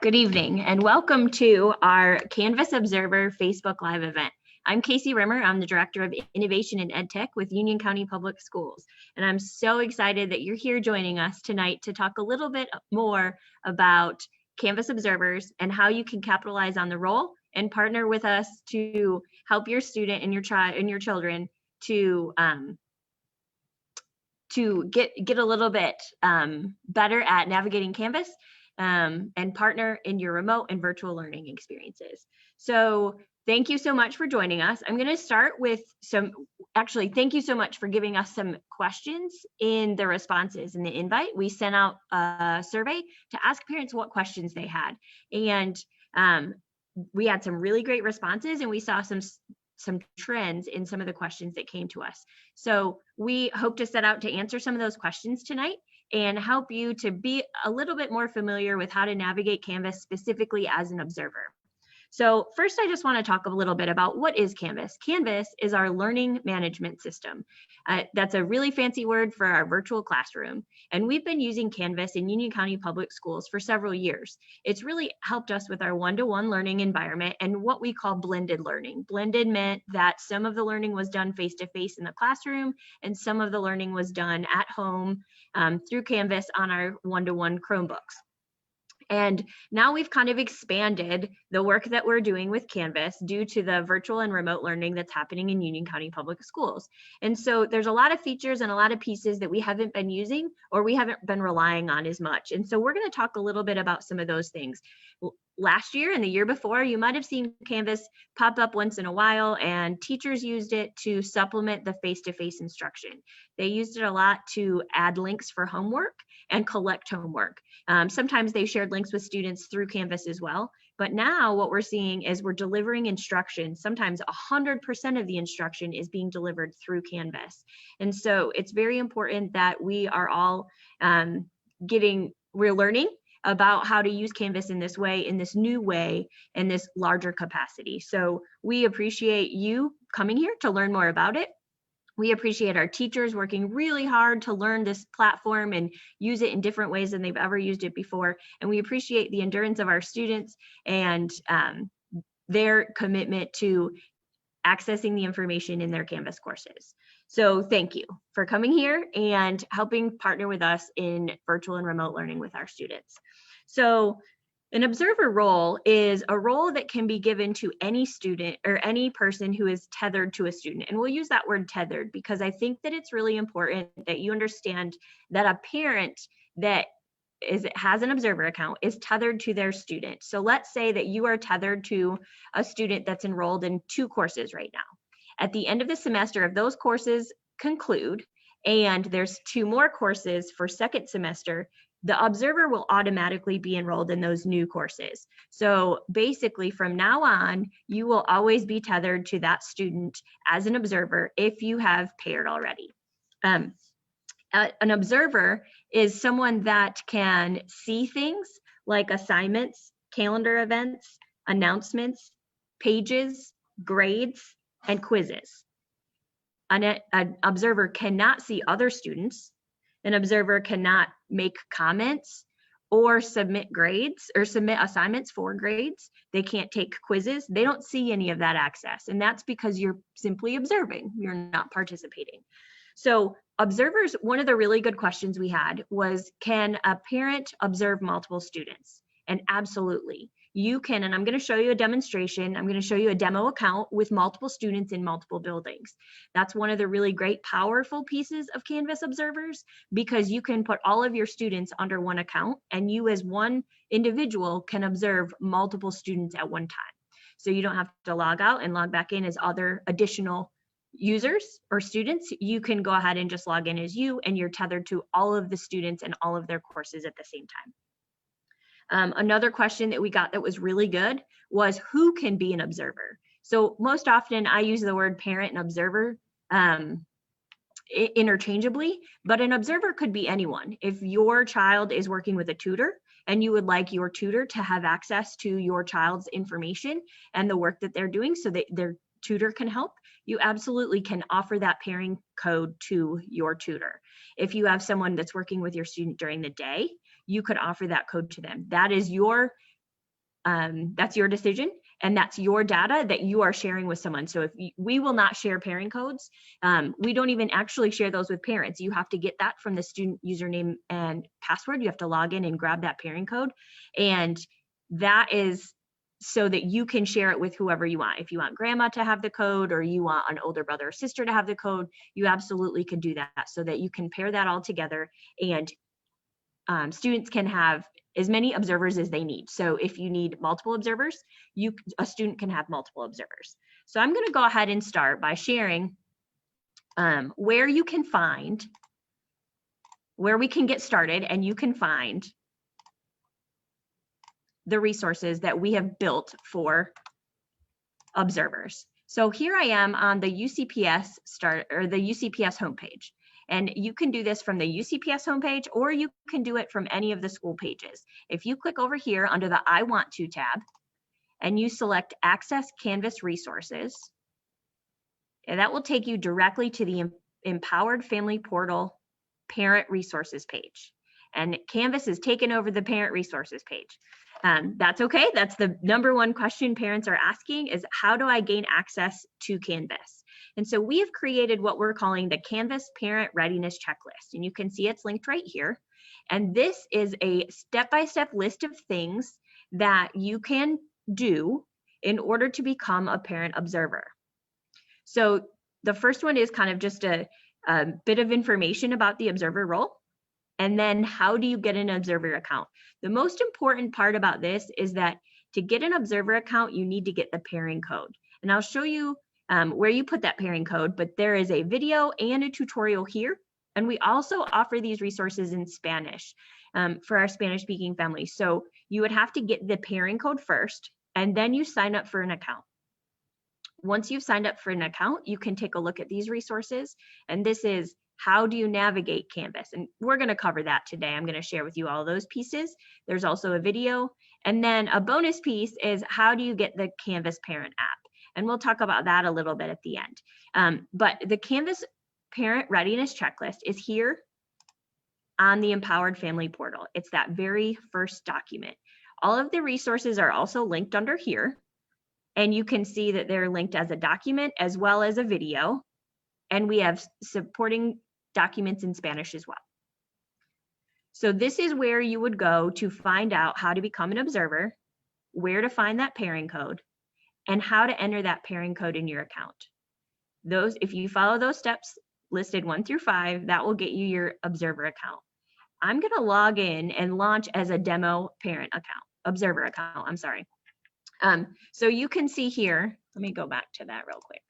Good evening and welcome to our Canvas Observer Facebook Live event. I'm Casey Rimmer. I'm the Director of Innovation and EdTech with Union County Public Schools. And I'm so excited that you're here joining us tonight to talk a little bit more about Canvas Observers and how you can capitalize on the role and partner with us to help your student and your children to get a little bit better at navigating Canvas and partner in your remote and virtual learning experiences. So thank you so much for joining us. I'm going to start with thank you so much for giving us some questions in the responses in the invite. We sent out a survey to ask parents what questions they had. And we had some really great responses, and we saw some trends in some of the questions that came to us. So we hope to set out to answer some of those questions tonight and help you to be a little bit more familiar with how to navigate Canvas specifically as an observer. So first, I just want to talk a little bit about what is Canvas. Canvas is our learning management system. That's a really fancy word for our virtual classroom. And we've been using Canvas in Union County Public Schools for several years. It's really helped us with our one-to-one learning environment and what we call blended learning. Blended meant that some of the learning was done face-to-face in the classroom and some of the learning was done at home through Canvas on our one-to-one Chromebooks. And now we've kind of expanded the work that we're doing with Canvas due to the virtual and remote learning that's happening in Union County Public Schools. And so there's a lot of features and a lot of pieces that we haven't been using or we haven't been relying on as much. And so we're going to talk a little bit about some of those things. Last year and the year before, you might have seen Canvas pop up once in a while, and teachers used it to supplement the face-to-face instruction. They used it a lot to add links for homework and collect homework. Sometimes they shared links with students through Canvas as well. But now what we're seeing is we're delivering instruction. Sometimes 100% of the instruction is being delivered through Canvas. And so it's very important that we are all we're learning about how to use Canvas in this way, in this new way, in this larger capacity. So we appreciate you coming here to learn more about it. We appreciate our teachers working really hard to learn this platform and use it in different ways than they've ever used it before. And we appreciate the endurance of our students and their commitment to accessing the information in their Canvas courses. So thank you for coming here and helping partner with us in virtual and remote learning with our students. So an observer role is a role that can be given to any student or any person who is tethered to a student. And we'll use that word tethered because I think that it's really important that you understand that a parent that has an observer account is tethered to their student. So let's say that you are tethered to a student that's enrolled in 2 courses right now. At the end of the semester, if those courses conclude and there's 2 more courses for second semester, the observer will automatically be enrolled in those new courses. So basically from now on, you will always be tethered to that student as an observer if you have paired already. An observer is someone that can see things like assignments, calendar events, announcements, pages, grades, and quizzes. An observer cannot see other students. An observer cannot make comments or submit grades or submit assignments for grades. They can't take quizzes. They don't see any of that access. And that's because you're simply observing. You're not participating. So observers, one of the really good questions we had was, can a parent observe multiple students? And absolutely. You can, and I'm going to show you a demonstration. I'm going to show you a demo account with multiple students in multiple buildings. That's one of the really great, powerful pieces of Canvas Observers, because you can put all of your students under one account, and you as one individual can observe multiple students at one time. So you don't have to log out and log back in as other additional users or students. You can go ahead and just log in as you, and you're tethered to all of the students and all of their courses at the same time. Another question that we got that was really good was, who can be an observer? So most often I use the word parent and observer interchangeably, but an observer could be anyone. If your child is working with a tutor and you would like your tutor to have access to your child's information and the work that they're doing so that their tutor can help, you absolutely can offer that pairing code to your tutor. If you have someone that's working with your student during the day, you could offer that code to them. That is your that's your decision, and that's your data that you are sharing with someone. So if we will not share parent codes, we don't even actually share those with parents. You have to get that from the student username and password. You have to log in and grab that parent code, and that is so that you can share it with whoever you want. If you want grandma to have the code, or you want an older brother or sister to have the code, you absolutely can do that, so that you can pair that all together, and students can have as many observers as they need. So if you need multiple observers, a student can have multiple observers. So I'm going to go ahead and start by sharing where you can find, where we can get started, and you can find the resources that we have built for observers. So here I am on the UCPS the UCPS homepage. And you can do this from the UCPS homepage, or you can do it from any of the school pages. If you click over here under the I Want To tab, and you select Access Canvas Resources, and that will take you directly to the Empowered Family Portal Parent Resources page. And Canvas has taken over the Parent Resources page. That's okay. That's the #1 question parents are asking, is how do I gain access to Canvas? And so we have created what we're calling the Canvas Parent Readiness Checklist. And you can see it's linked right here. And this is a step-by-step list of things that you can do in order to become a parent observer. So the first one is kind of just a bit of information about the observer role. And then how do you get an observer account? The most important part about this is that to get an observer account, you need to get the pairing code. And I'll show you where you put that pairing code, but there is a video and a tutorial here. And we also offer these resources in Spanish for our Spanish speaking families. So you would have to get the pairing code first, and then you sign up for an account. Once you've signed up for an account, you can take a look at these resources. And this is how do you navigate Canvas? And we're going to cover that today. I'm going to share with you all those pieces. There's also a video. And then a bonus piece is how do you get the Canvas Parent app? And we'll talk about that a little bit at the end. But the Canvas Parent Readiness Checklist is here on the Empowered Family Portal. It's that very first document. All of the resources are also linked under here. And you can see that they're linked as a document as well as a video. And we have supporting documents in Spanish as well. So this is where you would go to find out how to become an observer, where to find that pairing code, and how to enter that pairing code in your account. Those, if you follow those steps listed 1 through 5, that will get you your observer account. I'm going to log in and launch as a demo parent account, observer account, I'm sorry. So you can see here, let me go back to that real quick.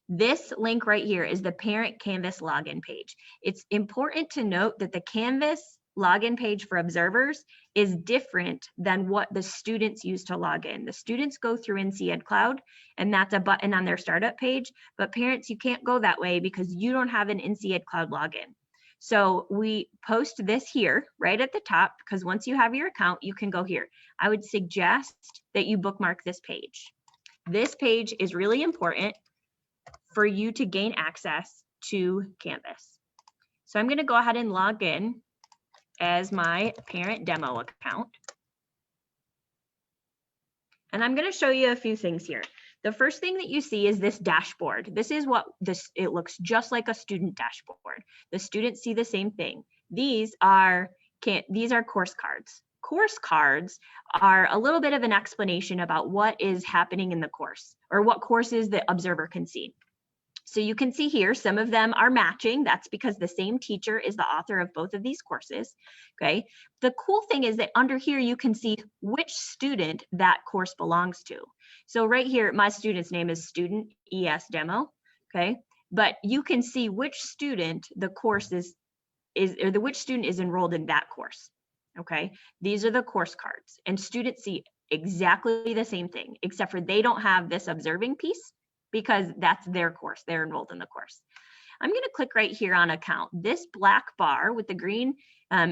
This link right here is the Parent Canvas login page. It's important to note that the Canvas login page for observers is different than what the students use to log in. The students go through NC Ed Cloud, and that's a button on their startup page, but parents, you can't go that way because you don't have an NC Ed Cloud login. So we post this here right at the top, because once you have your account, you can go here. I would suggest that you bookmark this page. This page is really important for you to gain access to Canvas. So I'm going to go ahead and log in as my parent demo account. And I'm going to show you a few things here. The first thing that you see is this dashboard. This is what it looks just like a student dashboard. The students see the same thing. These are course cards. Course cards are a little bit of an explanation about what is happening in the course, or what courses the observer can see. So you can see here, some of them are matching. That's because the same teacher is the author of both of these courses, okay? The cool thing is that under here, you can see which student that course belongs to. So right here, my student's name is Student ES Demo, okay? But you can see which student the course which student is enrolled in that course, okay? These are the course cards, and students see exactly the same thing, except for they don't have this observing piece, because that's their course, they're enrolled in the course. I'm going to click right here on account. This black bar with the green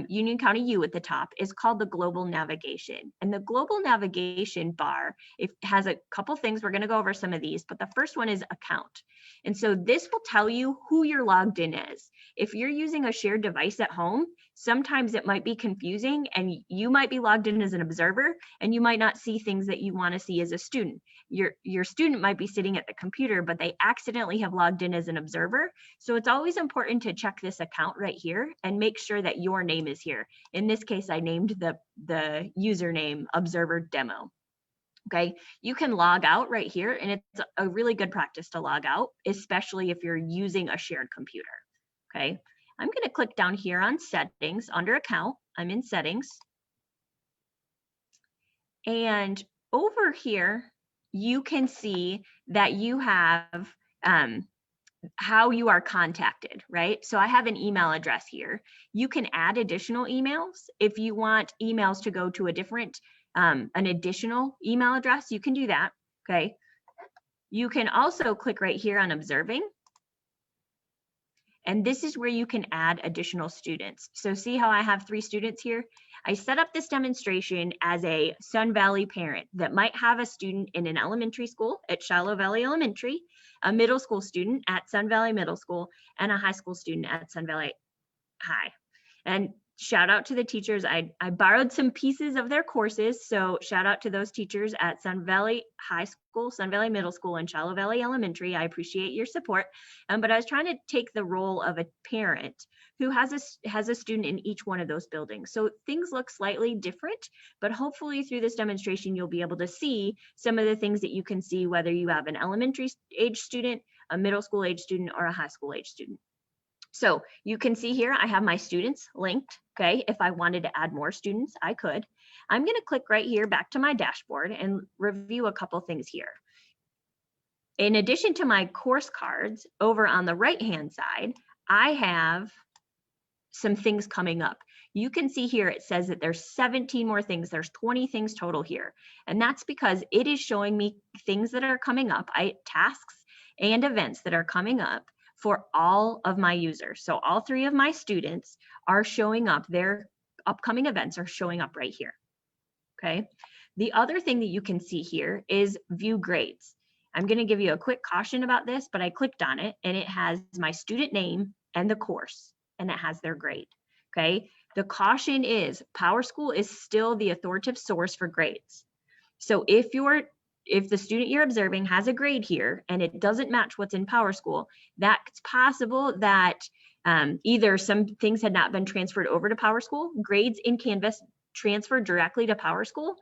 Union County U at the top is called the global navigation. And the global navigation bar, it has a couple things. We're going to go over some of these, but the first one is account. And so this will tell you who you're logged in as. If you're using a shared device at home, sometimes it might be confusing and you might be logged in as an observer and you might not see things that you want to see as a student. Your student might be sitting at the computer, but they accidentally have logged in as an observer. So it's always important to check this account right here and make sure that your name is here. In this case, I named the username Observer Demo. Okay, you can log out right here, and it's a really good practice to log out, especially if you're using a shared computer. Okay, I'm going to click down here on settings under account. I'm in settings. And over here, you can see that you have how you are contacted, right? So I have an email address here. You can add additional emails. If you want emails to go to a different, an additional email address, you can do that, okay? You can also click right here on observing. And this is where you can add additional students. So see how I have 3 students here? I set up this demonstration as a Sun Valley parent that might have a student in an elementary school at Shiloh Valley Elementary, a middle school student at Sun Valley Middle School, and a high school student at Sun Valley High. And shout out to the teachers. I borrowed some pieces of their courses. So shout out to those teachers at Sun Valley High School, Sun Valley Middle School, and Shiloh Valley Elementary. I appreciate your support. But I was trying to take the role of a parent who has a student in each one of those buildings. So things look slightly different, but hopefully through this demonstration, you'll be able to see some of the things that you can see, whether you have an elementary age student, a middle school age student, or a high school age student. So you can see here, I have my students linked, okay? If I wanted to add more students, I could. I'm gonna click right here back to my dashboard and review a couple things here. In addition to my course cards, over on the right-hand side, I have some things coming up. You can see here, it says that there's 17 more things. There's 20 things total here. And that's because it is showing me things that are coming up, tasks and events that are coming up for all of my users. So all 3 of my students are showing up, their upcoming events are showing up right here, okay? The other thing that you can see here is view grades. I'm gonna give you a quick caution about this, but I clicked on it and it has my student name and the course, and it has their grade, okay? The caution is PowerSchool is still the authoritative source for grades. So if the student you're observing has a grade here and it doesn't match what's in PowerSchool, that's possible that either some things had not been transferred over to PowerSchool, grades in Canvas transfer directly to PowerSchool,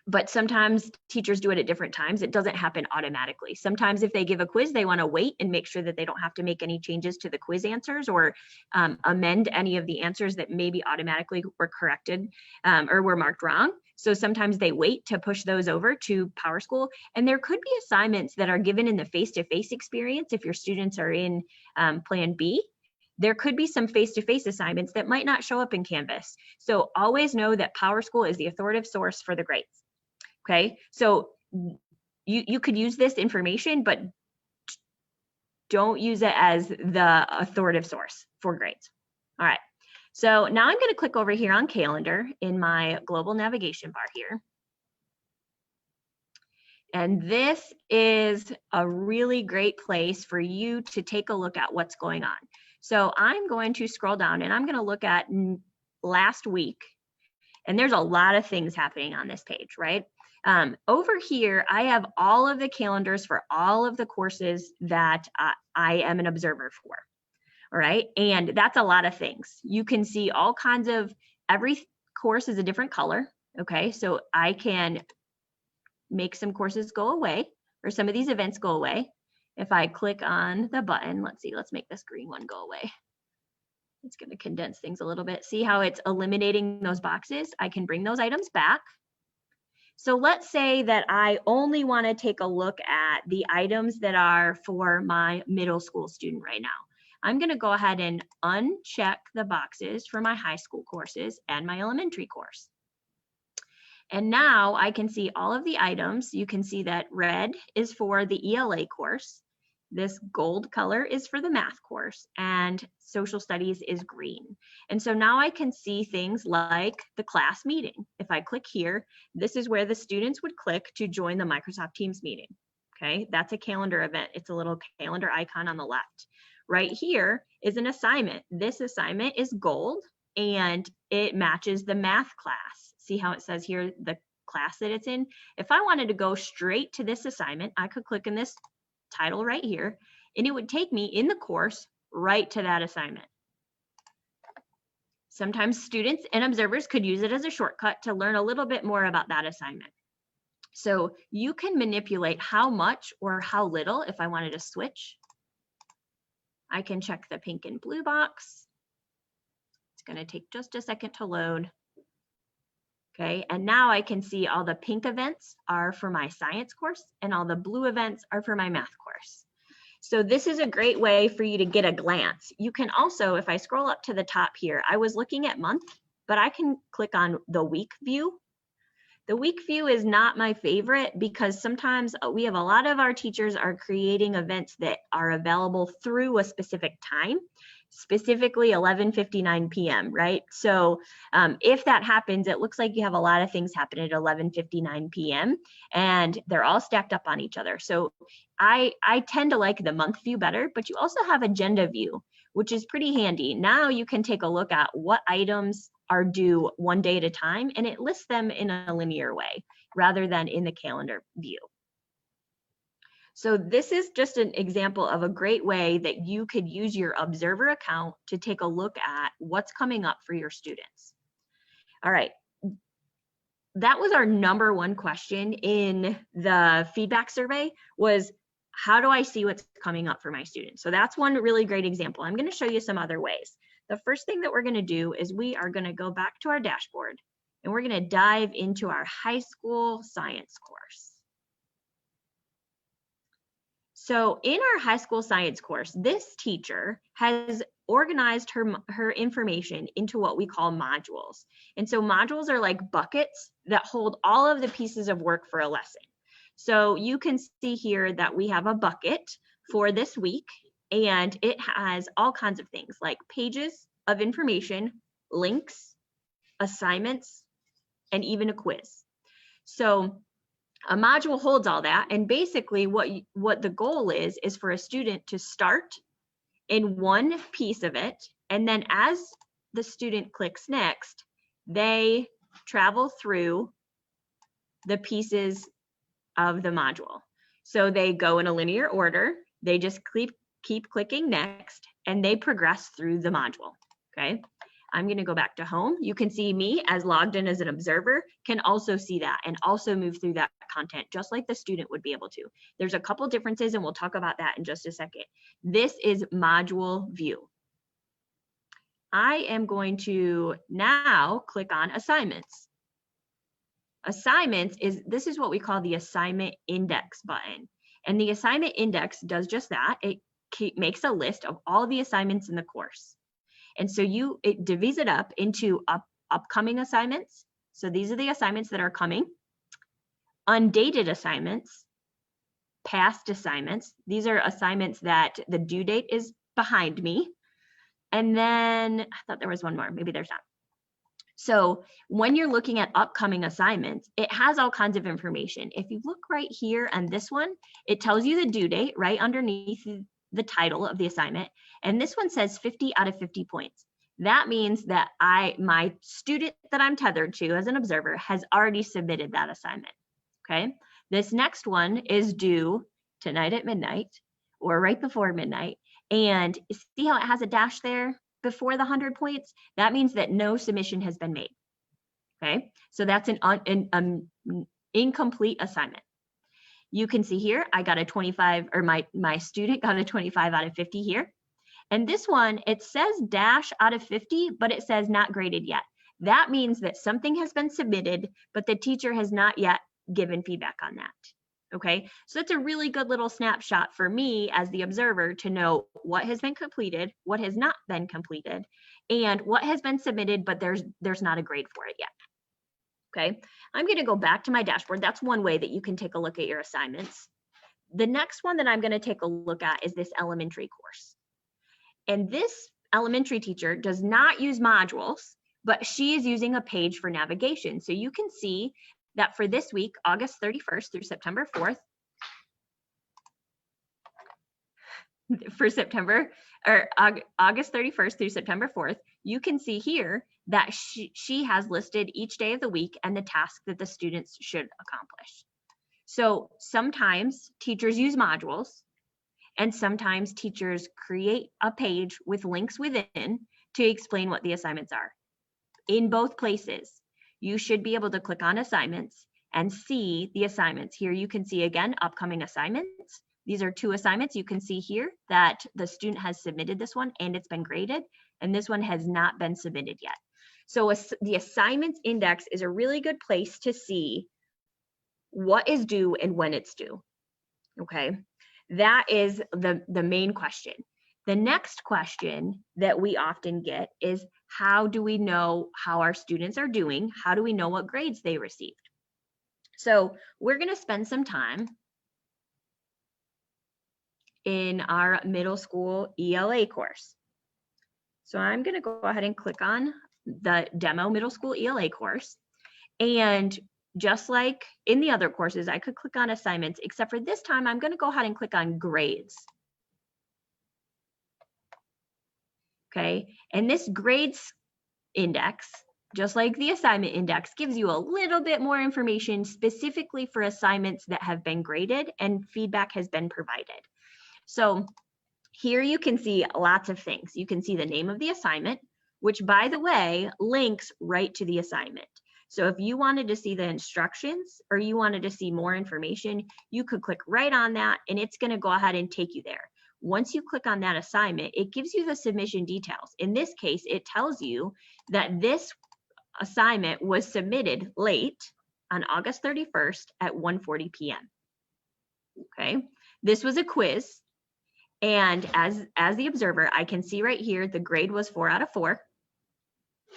but sometimes teachers do it at different times. It doesn't happen automatically. Sometimes if they give a quiz, they want to wait and make sure that they don't have to make any changes to the quiz answers or amend any of the answers that maybe automatically were corrected or were marked wrong. So sometimes they wait to push those over to PowerSchool. And there could be assignments that are given in the face-to-face experience if your students are in Plan B. There could be some face-to-face assignments that might not show up in Canvas. So always know that PowerSchool is the authoritative source for the grades. Okay, so you could use this information, but don't use it as the authoritative source for grades. All right, so now I'm going to click over here on calendar in my global navigation bar here. And this is a really great place for you to take a look at what's going on. So I'm going to scroll down and I'm going to look at last week. And there's a lot of things happening on this page, right? Over here, I have all of the calendars for all of the courses that I am an observer for, all right? And that's a lot of things. You can see all kinds of, every course is a different color, okay? So I can make some courses go away or some of these events go away. If I click on the button, let's see, let's make this green one go away. It's gonna condense things a little bit. See how it's eliminating those boxes? I can bring those items back. So let's say that I only want to take a look at the items that are for my middle school student right now. I'm going to go ahead and uncheck the boxes for my high school courses and my elementary course. And now I can see all of the items. You can see that red is for the ELA course. This gold color is for the math course, and social studies is green. And so now I can see things like the class meeting. If I click here, this is where the students would click to join the Microsoft Teams meeting. Okay, that's a calendar event. It's a little calendar icon on the left. Right here is an assignment. This assignment is gold and it matches the math class. See how it says here, the class that it's in? If I wanted to go straight to this assignment, I could click in this title right here, and it would take me in the course right to that assignment. Sometimes students and observers could use it as a shortcut to learn a little bit more about that assignment. So you can manipulate how much or how little. If I wanted to switch, I can check the pink and blue box. It's going to take just a second to load. Okay, and now I can see all the pink events are for my science course and all the blue events are for my math course. So this is a great way for you to get a glance. You can also, if I scroll up to the top here, I was looking at month, but I can click on the week view. The week view is not my favorite because sometimes we have a lot of our teachers are creating events that are available through a specific time, specifically 11:59 p.m., right? So if that happens, it looks like you have a lot of things happen at 11:59 p.m. and they're all stacked up on each other. So I tend to like the month view better, but you also have agenda view, which is pretty handy. Now you can take a look at what items are due one day at a time, and it lists them in a linear way rather than in the calendar view. So this is just an example of a great way that you could use your observer account to take a look at what's coming up for your students. All right, that was our number one question in the feedback survey, was how do I see what's coming up for my students? So that's one really great example. I'm going to show you some other ways. The first thing that we're going to do is we are going to go back to our dashboard and we're going to dive into our high school science course. So in our high school science course, this teacher has organized her information into what we call modules. And so modules are like buckets that hold all of the pieces of work for a lesson. So you can see here that we have a bucket for this week, and it has all kinds of things like pages of information, links, assignments, and even a quiz. So a module holds all that, and basically what the goal is for a student to start in one piece of it, and then as the student clicks next, they travel through the pieces of the module. So they go in a linear order, they just keep clicking next, and they progress through the module, okay? I'm gonna go back to home. You can see me as logged in as an observer can also see that and also move through that content just like the student would be able to. There's a couple differences and we'll talk about that in just a second. This is module view. I am going to now click on assignments. Assignments this is what we call the assignment index button. And the assignment index does just that. It makes a list of all the assignments in the course. And so it divvies it up into upcoming assignments. So these are the assignments that are coming. Undated assignments, past assignments. These are assignments that the due date is behind me. And then I thought there was one more, maybe there's not. So when you're looking at upcoming assignments, it has all kinds of information. If you look right here on this one, it tells you the due date right underneath the title of the assignment. And this one says 50 out of 50 points. That means that my student that I'm tethered to as an observer has already submitted that assignment, okay? This next one is due tonight at midnight or right before midnight. And see how it has a dash there before the 100 points? That means that no submission has been made, okay? So that's an incomplete assignment. You can see here, I got a 25, or my student got a 25 out of 50 here. And this one, it says dash out of 50, but it says not graded yet. That means that something has been submitted, but the teacher has not yet given feedback on that, okay? So it's a really good little snapshot for me as the observer to know what has been completed, what has not been completed, and what has been submitted, but there's not a grade for it yet. Okay, I'm going to go back to my dashboard. That's one way that you can take a look at your assignments. The next one that I'm going to take a look at is this elementary course. And this elementary teacher does not use modules, but she is using a page for navigation. So you can see that for this week, August 31st through September 4th, August 31st through September 4th, you can see here that she has listed each day of the week and the task that the students should accomplish. So sometimes teachers use modules, and sometimes teachers create a page with links within to explain what the assignments are. In both places, you should be able to click on assignments and see the assignments. Here you can see again, upcoming assignments. These are 2 assignments. You can see here that the student has submitted this one and it's been graded, and this one has not been submitted yet. So the assignments index is a really good place to see what is due and when it's due. Okay, that is the main question. The next question that we often get is, how do we know how our students are doing? How do we know what grades they received? So we're going to spend some time in our middle school ELA course. So I'm going to go ahead and click on the demo middle school ELA course. And just like in the other courses, I could click on assignments, except for this time, I'm going to go ahead and click on grades. Okay, and this grades index, just like the assignment index, gives you a little bit more information specifically for assignments that have been graded and feedback has been provided. So here you can see lots of things. You can see the name of the assignment, which, by the way, links right to the assignment. So if you wanted to see the instructions or you wanted to see more information, you could click right on that and it's going to go ahead and take you there. Once you click on that assignment, it gives you the submission details. In this case, it tells you that this assignment was submitted late on August 31st at 1:40 p.m. Okay, this was a quiz. And as the observer, I can see right here, the grade was 4 out of 4.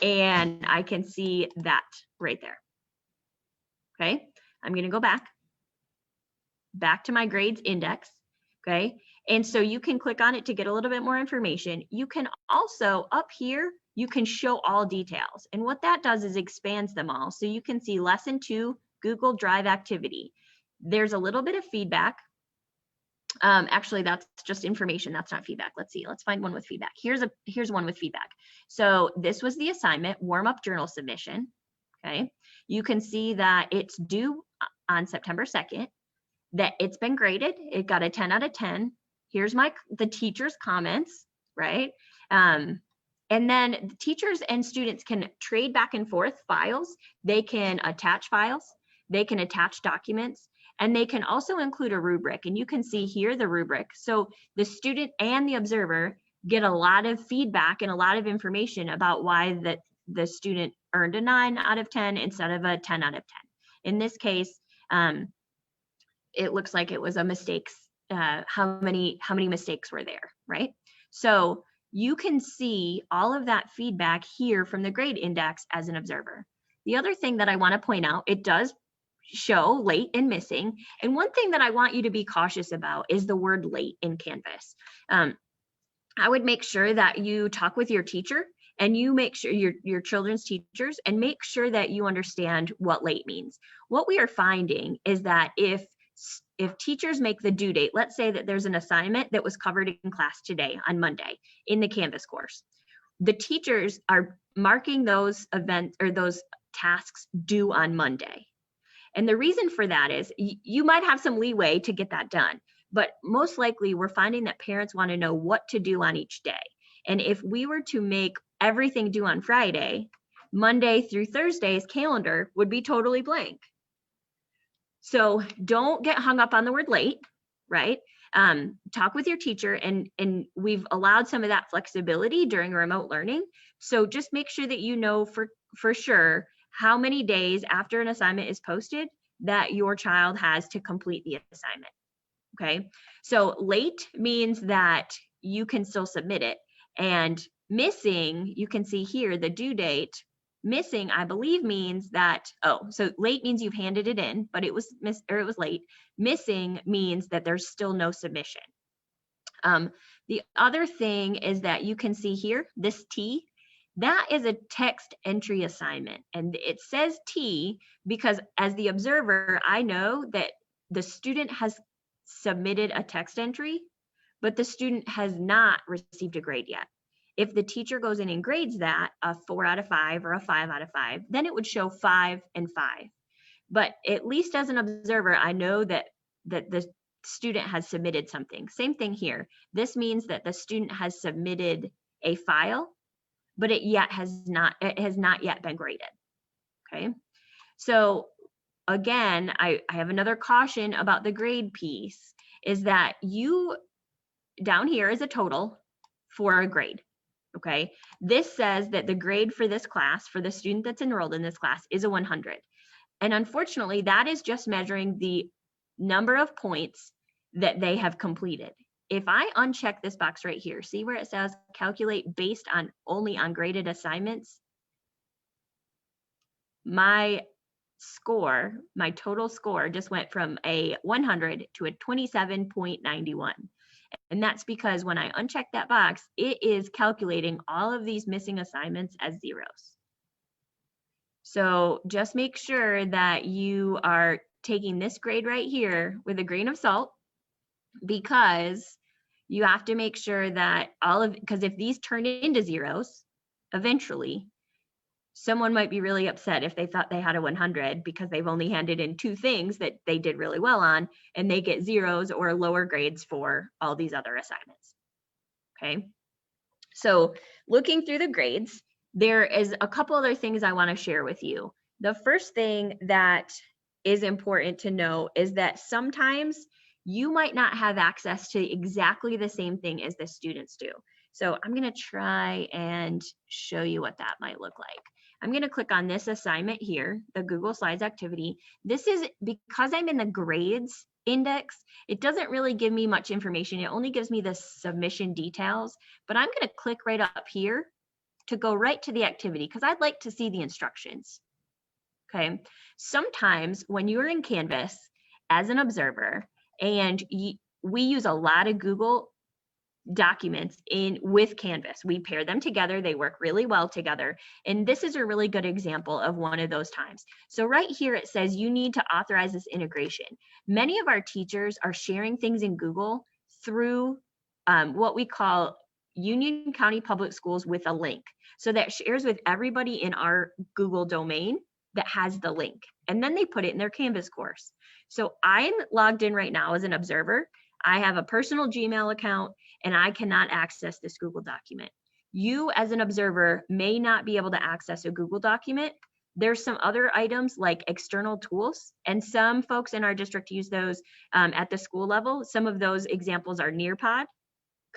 And I can see that right there. Okay, I'm going to go back to my grades index. Okay, and so you can click on it to get a little bit more information. You can also, up here, you can show all details. And what that does is expands them all. So you can see lesson 2, Google Drive activity. There's a little bit of feedback. Actually, that's just information. That's not feedback. Let's see. Let's find one with feedback. Here's one with feedback. So this was the assignment, warm-up journal submission. Okay. You can see that it's due on September 2nd, that it's been graded. It got a 10 out of 10. Here's the teacher's comments, right? And then the teachers and students can trade back and forth files. They can attach files. They can attach documents. And they can also include a rubric, and you can see here the rubric. So the student and the observer get a lot of feedback and a lot of information about why the student earned a 9 out of 10 instead of a 10 out of 10. In this case, it looks like it was a mistakes. How many mistakes were there, right? So you can see all of that feedback here from the grade index as an observer. The other thing that I want to point out, it does show late and missing. And one thing that I want you to be cautious about is the word late in Canvas. I would make sure that you talk with your teacher and you make sure your children's teachers and make sure that you understand what late means. What we are finding is that if teachers make the due date, let's say that there's an assignment that was covered in class today on Monday in the Canvas course, the teachers are marking those events or those tasks due on Monday. And the reason for that is you might have some leeway to get that done, but most likely we're finding that parents want to know what to do on each day. And if we were to make everything due on Friday, Monday through Thursday's calendar would be totally blank. So don't get hung up on the word late, right? Talk with your teacher, and we've allowed some of that flexibility during remote learning. So just make sure that you know for sure how many days after an assignment is posted that your child has to complete the assignment, okay? So late means that you can still submit it, and missing, you can see here the due date Missing, I believe, means that, oh, so late means you've handed it in, but it was late. Missing means that there's still no submission. The other thing is that you can see here, this T, that is a text entry assignment. And it says T because as the observer, I know that the student has submitted a text entry, but the student has not received a grade yet. If the teacher goes in and grades that a 4 out of 5 or a 5 out of 5, then it would show 5 and 5. But at least as an observer, I know that the student has submitted something. Same thing here. This means that the student has submitted a file, but it has not yet been graded. Okay. So again, I have another caution about the grade piece is that you down here is a total for a grade. Okay. This says that the grade for this class, for the student that's enrolled in this class, is a 100. And unfortunately, that is just measuring the number of points that they have completed. If I uncheck this box right here, see where it says calculate based on only on graded assignments, my score, my total score just went from a 100 to a 27.91. And that's because when I uncheck that box, it is calculating all of these missing assignments as zeros. So just make sure that you are taking this grade right here with a grain of salt, because you have to make sure that because if these turn into zeros, eventually, someone might be really upset if they thought they had a 100 because they've only handed in 2 things that they did really well on, and they get zeros or lower grades for all these other assignments. Okay. So looking through the grades, there is a couple other things I want to share with you. The first thing that is important to know is that sometimes you might not have access to exactly the same thing as the students do. So I'm going to try and show you what that might look like. I'm going to click on this assignment here, the Google Slides activity. This is because I'm in the grades index, it doesn't really give me much information. It only gives me the submission details, but I'm going to click right up here to go right to the activity because I'd like to see the instructions. Okay. Sometimes when you're in Canvas as an observer, and we use a lot of Google documents with Canvas. We pair them together. They work really well together. And this is a really good example of one of those times. So right here, it says you need to authorize this integration. Many of our teachers are sharing things in Google through what we call Union County Public Schools with a link. So that shares with everybody in our Google domain that has the link. And then they put it in their Canvas course. So I'm logged in right now as an observer. I have a personal Gmail account and I cannot access this Google document. You as an observer may not be able to access a Google document. There's some other items like external tools, and some folks in our district use those at the school level. Some of those examples are Nearpod,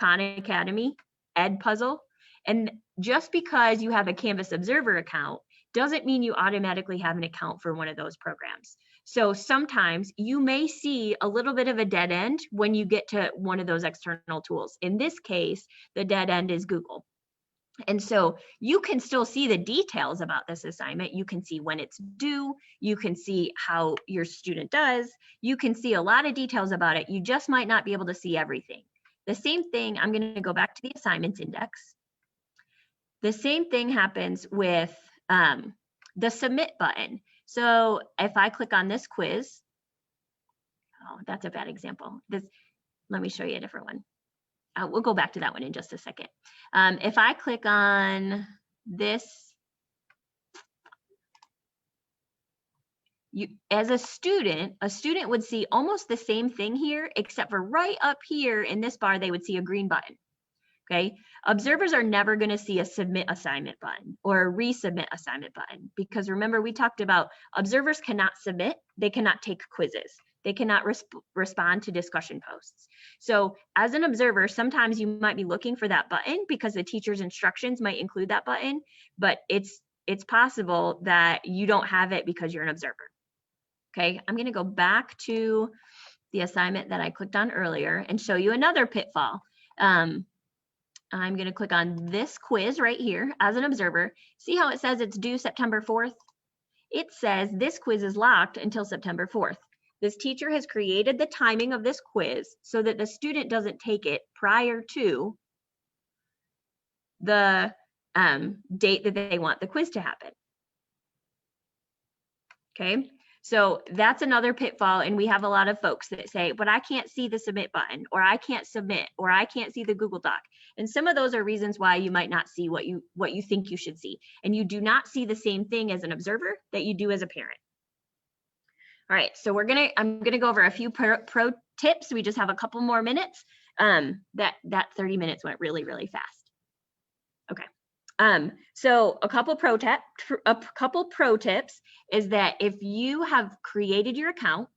Khan Academy, Edpuzzle. And just because you have a Canvas Observer account doesn't mean you automatically have an account for one of those programs. So sometimes you may see a little bit of a dead end when you get to one of those external tools. In this case, the dead end is Google. And so you can still see the details about this assignment. You can see when it's due. You can see how your student does. You can see a lot of details about it. You just might not be able to see everything. The same thing, I'm going to go back to the assignments index. The same thing happens with the submit button. So if I click on this quiz, oh, that's a bad example. Let me show you a different one. We'll go back to that one in just a second. If I click on this, as a student would see almost the same thing here, except for right up here in this bar, they would see a green button. Okay, observers are never going to see a submit assignment button or a resubmit assignment button, because remember we talked about observers cannot submit, they cannot take quizzes, they cannot respond to discussion posts. So as an observer, sometimes you might be looking for that button because the teacher's instructions might include that button, but it's possible that you don't have it because you're an observer. Okay, I'm going to go back to the assignment that I clicked on earlier and show you another pitfall. I'm going to click on this quiz right here as an observer. See how it says it's due September 4th? It says this quiz is locked until September 4th. This teacher has created the timing of this quiz so that the student doesn't take it prior to the date that they want the quiz to happen. Okay, so that's another pitfall, and we have a lot of folks that say, but I can't see the submit button, or I can't submit, or I can't see the Google Doc. And some of those are reasons why you might not see what you think you should see. And you do not see the same thing as an observer that you do as a parent. All right, so I'm gonna go over a few pro tips. We just have a couple more minutes. That 30 minutes went really, really fast. Okay. So a couple pro tips is that if you have created your account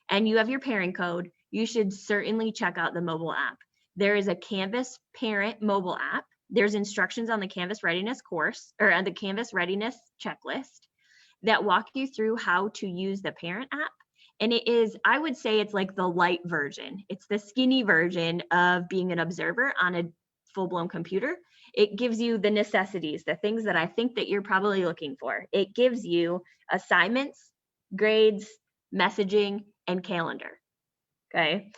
and you have your parent code, you should certainly check out the mobile app. There is a Canvas parent mobile app. There's instructions on the Canvas readiness course, or on the Canvas readiness checklist, that walk you through how to use the parent app. And it is, I would say it's like the light version. It's the skinny version of being an observer on a full-blown computer. It gives you the necessities, the things that I think that you're probably looking for. It gives you assignments, grades, messaging, and calendar, okay?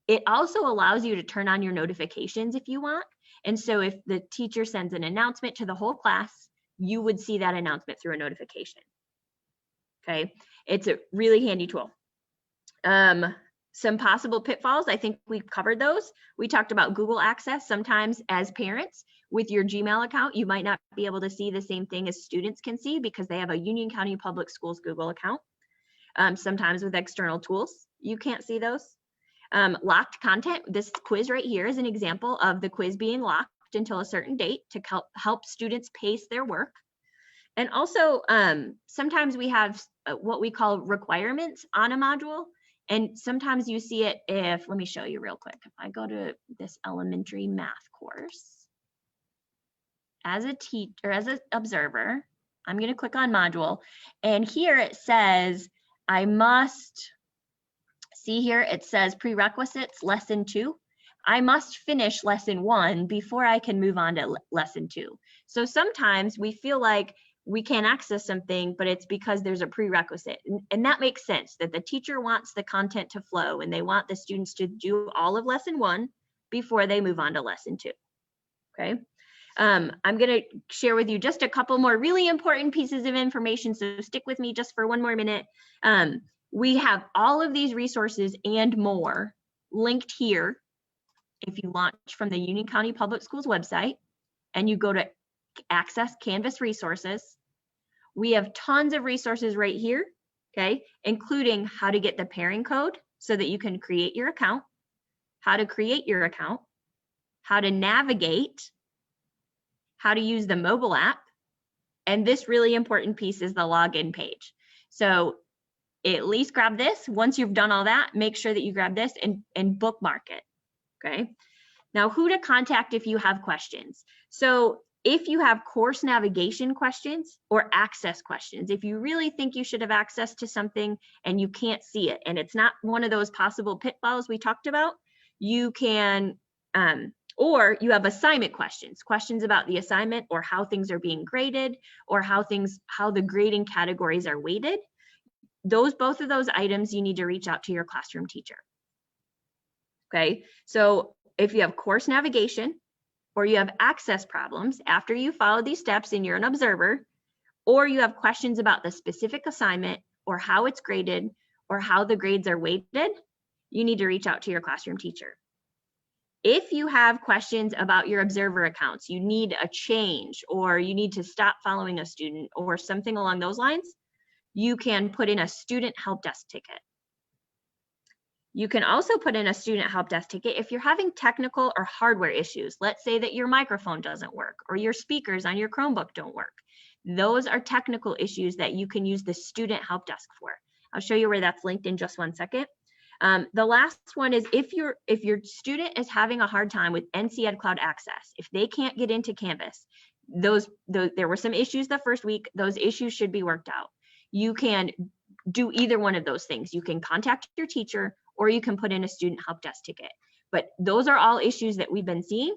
It also allows you to turn on your notifications if you want. And so if the teacher sends an announcement to the whole class, you would see that announcement through a notification, okay? It's a really handy tool. Some possible pitfalls, I think we've covered those. We talked about Google Access. Sometimes as parents with your Gmail account, you might not be able to see the same thing as students can see because they have a Union County Public Schools Google account. Sometimes with external tools, you can't see those. Locked content, this quiz right here is an example of the quiz being locked until a certain date to help students pace their work. And also, sometimes we have what we call requirements on a module. And sometimes you see it if, let me show you real quick. If I go to this elementary math course, as a teacher, or as an observer, I'm going to click on module. And here it says, I must, see here, it says prerequisites lesson 2. I must finish lesson 1 before I can move on to lesson 2. So sometimes we feel like we can't access something, but it's because there's a prerequisite. And that makes sense, that the teacher wants the content to flow and they want the students to do all of lesson 1 before they move on to lesson 2, okay? I'm gonna share with you just a couple more really important pieces of information, so stick with me just for one more minute. We have all of these resources and more linked here. If you launch from the Union County Public Schools website and you go to Access Canvas Resources, we have tons of resources right here, okay, including how to get the parent code so that you can create your account, how to create your account, how to navigate, how to use the mobile app, and this really important piece is the login page. So at least grab this. Once you've done all that, make sure that you grab this and bookmark it, okay? Now, who to contact if you have questions. So if you have course navigation questions or access questions, if you really think you should have access to something and you can't see it, and it's not one of those possible pitfalls we talked about, you can, or you have assignment questions about the assignment or how things are being graded or how the grading categories are weighted. Both of those items, you need to reach out to your classroom teacher. Okay, so if you have course navigation or you have access problems after you follow these steps and you're an observer, or you have questions about the specific assignment or how it's graded or how the grades are weighted, you need to reach out to your classroom teacher. If you have questions about your observer accounts, you need a change or you need to stop following a student or something along those lines, you can put in a student help desk ticket. You can also put in a student help desk ticket if you're having technical or hardware issues. Let's say that your microphone doesn't work or your speakers on your Chromebook don't work. Those are technical issues that you can use the student help desk for. I'll show you where that's linked in just one second. The last one is if your student is having a hard time with NC Ed Cloud access, if they can't get into Canvas, there were some issues the first week, those issues should be worked out. You can do either one of those things. You can contact your teacher or you can put in a student help desk ticket. But those are all issues that we've been seeing.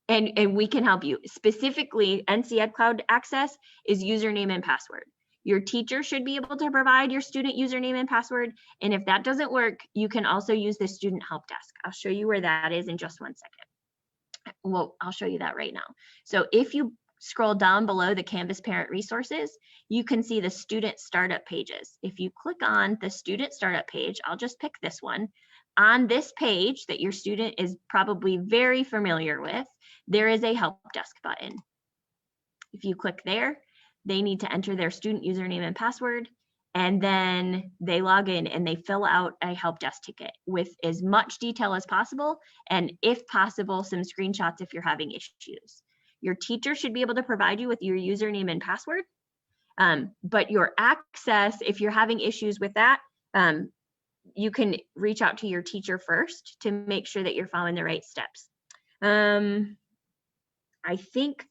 And we can help you. Specifically, NC Ed Cloud Access is username and password. Your teacher should be able to provide your student username and password. And if that doesn't work, you can also use the student help desk. I'll show you where that is in just 1 second. Well, I'll show you that right now. So if you scroll down below the Canvas parent resources, you can see the student startup pages. If you click on the student startup page, I'll just pick this one. On this page that your student is probably very familiar with, there is a help desk button. If you click there, they need to enter their student username and password, and then they log in and they fill out a help desk ticket with as much detail as possible, and if possible, some screenshots if you're having issues. Your teacher should be able to provide you with your username and password, but your access, if you're having issues with that, you can reach out to your teacher first to make sure that you're following the right steps. I think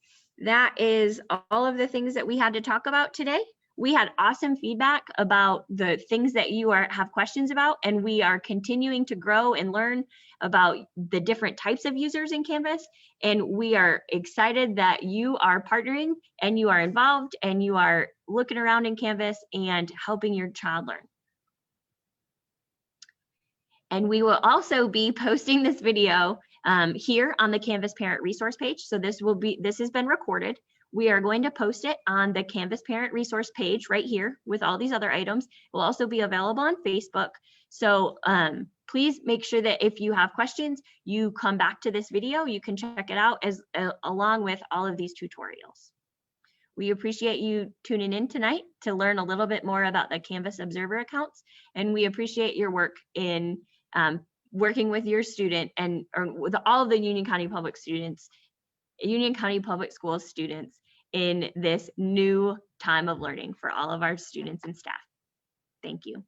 that is all of the things that we had to talk about today. We had awesome feedback about the things that you have questions about, and we are continuing to grow and learn about the different types of users in Canvas. And we are excited that you are partnering and you are involved and you are looking around in Canvas and helping your child learn. And we will also be posting this video here on the Canvas parent resource page. So this has been recorded. We are going to post it on the Canvas parent resource page right here with all these other items. It will also be available on Facebook. So please make sure that if you have questions, you come back to this video. You can check it out along with all of these tutorials. We appreciate you tuning in tonight to learn a little bit more about the Canvas Observer accounts, and we appreciate your work in working with your student and with all of the Union County Public Schools students in this new time of learning for all of our students and staff. Thank you.